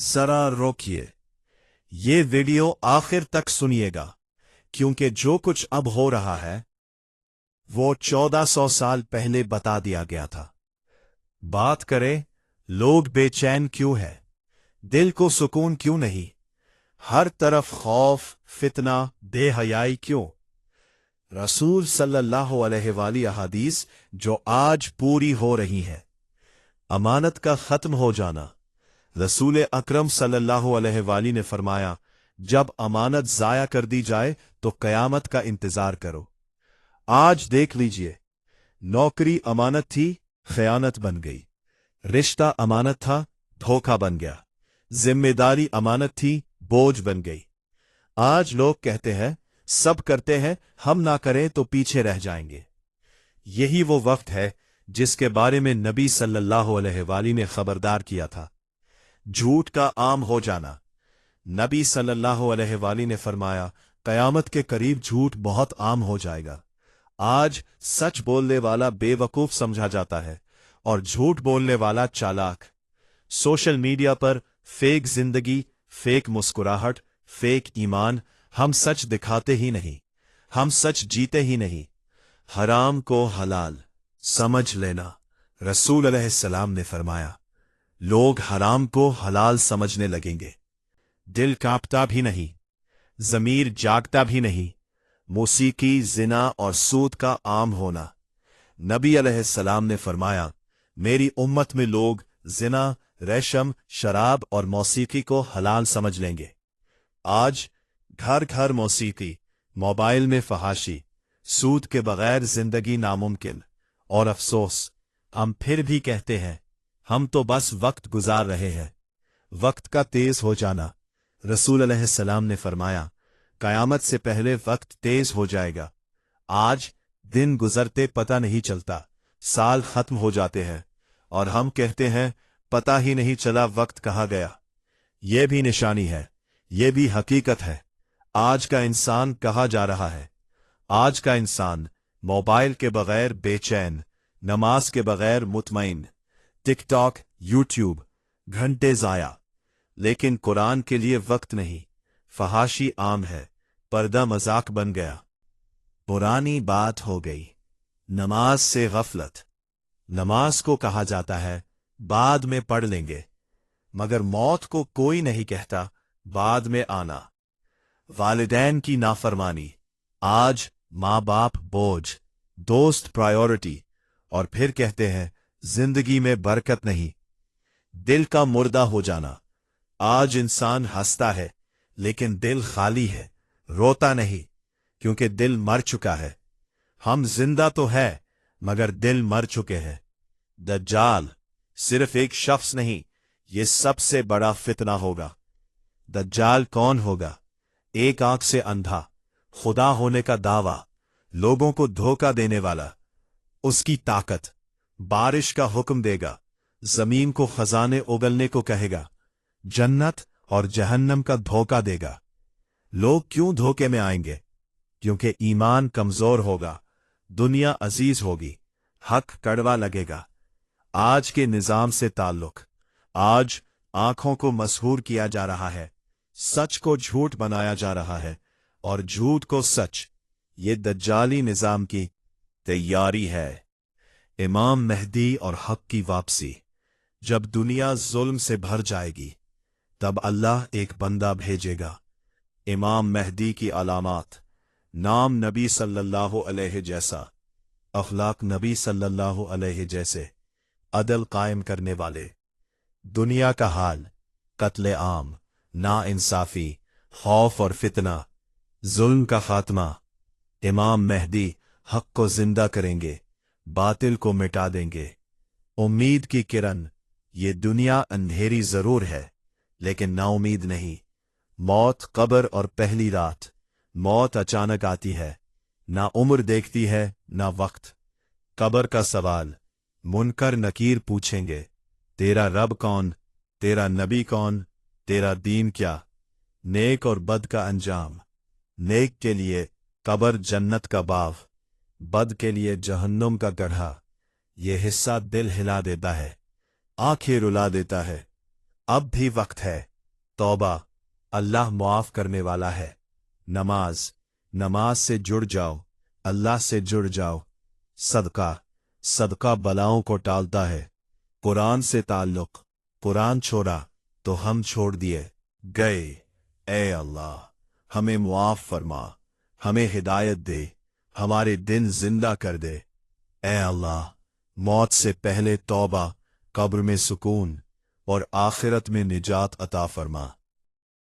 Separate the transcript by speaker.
Speaker 1: जरा रोकिए, ये वीडियो आखिर तक सुनिएगा, क्योंकि जो कुछ अब हो रहा है वो 1400 साल पहले बता दिया गया था। बात करें, लोग बेचैन क्यों है, दिल को सुकून क्यों नहीं, हर तरफ खौफ, फितना, बेहयाई क्यों। रसूल सल्लल्लाहु अलैहि वाली अहादीस जो आज पूरी हो रही हैं। अमानत का खत्म हो जाना। रसूल अकरम सल्लल्लाहु अलैहि वाली ने फरमाया, जब अमानत जाया कर दी जाए तो कयामत का इंतजार करो। आज देख लीजिए, नौकरी अमानत थी, खयानत बन गई। रिश्ता अमानत था, धोखा बन गया। जिम्मेदारी अमानत थी, बोझ बन गई। आज लोग कहते हैं सब करते हैं, हम ना करें तो पीछे रह जाएंगे। यही वो वक्त है जिसके बारे में नबी सल्लल्लाहु अलैहि वाली ने खबरदार किया था, झूठ का आम हो जाना। नबी सल्लल्लाहु अलैहि वाली ने फरमाया, कयामत के करीब झूठ बहुत आम हो जाएगा। आज सच बोलने वाला बेवकूफ समझा जाता है और झूठ बोलने वाला चालाक। सोशल मीडिया पर फेक जिंदगी, फेक मुस्कुराहट, फेक ईमान। हम सच दिखाते ही नहीं, हम सच जीते ही नहीं। हराम को हलाल समझ लेना। रसूल अलैहिस्सलाम ने फरमाया, लोग हराम को हलाल समझने लगेंगे, दिल कांपता भी नहीं, जमीर जागता भी नहीं। मौसीकी, जिना और सूद का आम होना। नबी अलैहिस्सलाम ने फरमाया, मेरी उम्मत में लोग जिना, रेशम, शराब और मौसीकी को हलाल समझ लेंगे। आज घर घर मौसीकी, मोबाइल में फहाशी, सूद के बगैर जिंदगी नामुमकिन। और अफसोस, हम फिर भी कहते हैं हम तो बस वक्त गुजार रहे हैं। वक्त का तेज हो जाना। रसूल अलैहिस्सलाम ने फरमाया, कयामत से पहले वक्त तेज हो जाएगा। आज दिन गुजरते पता नहीं चलता, साल खत्म हो जाते हैं और हम कहते हैं पता ही नहीं चला वक्त कहाँ गया। ये भी निशानी है, ये भी हकीकत है। आज का इंसान कहाँ जा रहा है? आज का इंसान मोबाइल के बगैर बेचैन, नमाज के बगैर मुतमईन, टिकटॉक, यूट्यूब, घंटे जाया। लेकिन कुरान के लिए वक्त नहीं। फहाशी आम है, पर्दा मजाक बन गया। पुरानी बात हो गई, नमाज से गफलत। नमाज को कहा जाता है बाद में पढ़ लेंगे, मगर मौत को कोई नहीं कहता बाद में आना। वालिदैन की नाफरमानी। आज माँ बाप बोझ, दोस्त प्रायोरिटी, और फिर कहते हैं जिंदगी में बरकत नहीं। दिल का मुर्दा हो जाना। आज इंसान हंसता है लेकिन दिल खाली है, रोता नहीं, क्योंकि दिल मर चुका है। हम जिंदा तो है मगर दिल मर चुके हैं। दज्जाल सिर्फ एक शख्स नहीं, ये सबसे बड़ा फितना होगा। दज्जाल कौन होगा? एक आंख से अंधा, खुदा होने का दावा, लोगों को धोखा देने वाला। उसकी ताकत, बारिश का हुक्म देगा, जमीन को खजाने उगलने को कहेगा, जन्नत और जहन्नम का धोखा देगा। लोग क्यों धोखे में आएंगे? क्योंकि ईमान कमजोर होगा, दुनिया अजीज होगी, हक कड़वा लगेगा। आज के निजाम से ताल्लुक। आज आंखों को मसहूर किया जा रहा है, सच को झूठ बनाया जा रहा है और झूठ को सच। ये दज्जाली निजाम की तैयारी है। इमाम मेहदी और हक की वापसी। जब दुनिया जुल्म से भर जाएगी तब अल्लाह एक बंदा भेजेगा। इमाम मेहदी की अलामात। नाम नबी सल्लल्लाहु अलैहि जैसा, अखलाक नबी सल्लल्लाहु अलैहि जैसे, अदल कायम करने वाले। दुनिया का हाल, कत्ले आम, ना इंसाफी, खौफ और फितना, जुल्म का खात्मा। इमाम मेहदी हक को जिंदा करेंगे, बातिल को मिटा देंगे। उम्मीद की किरण। ये दुनिया अंधेरी जरूर है लेकिन नाउमीद नहीं। मौत, कब्र और पहली रात। मौत अचानक आती है, ना उम्र देखती है ना वक्त। कब्र का सवाल। मुनकर नकीर पूछेंगे, तेरा रब कौन, तेरा नबी कौन, तेरा दीन क्या। नेक और बद का अंजाम। नेक के लिए कब्र जन्नत का बाव, बद के लिए जहन्नुम का गड्ढा। ये हिस्सा दिल हिला देता है, आंखें रुला देता है। अब भी वक्त है, तौबा, अल्लाह मुआफ करने वाला है। नमाज, नमाज से जुड़ जाओ, अल्लाह से जुड़ जाओ। सदका, सदका बलाओं को टालता है। कुरान से ताल्लुक, कुरान छोड़ा तो हम छोड़ दिए गए। ए अल्लाह, हमें मुआफ फरमा, हमें हिदायत दे, हमारे दिन जिंदा कर दे। ए अल्लाह, मौत से पहले तौबा, कब्र में सुकून और आखिरत में निजात अता फरमा।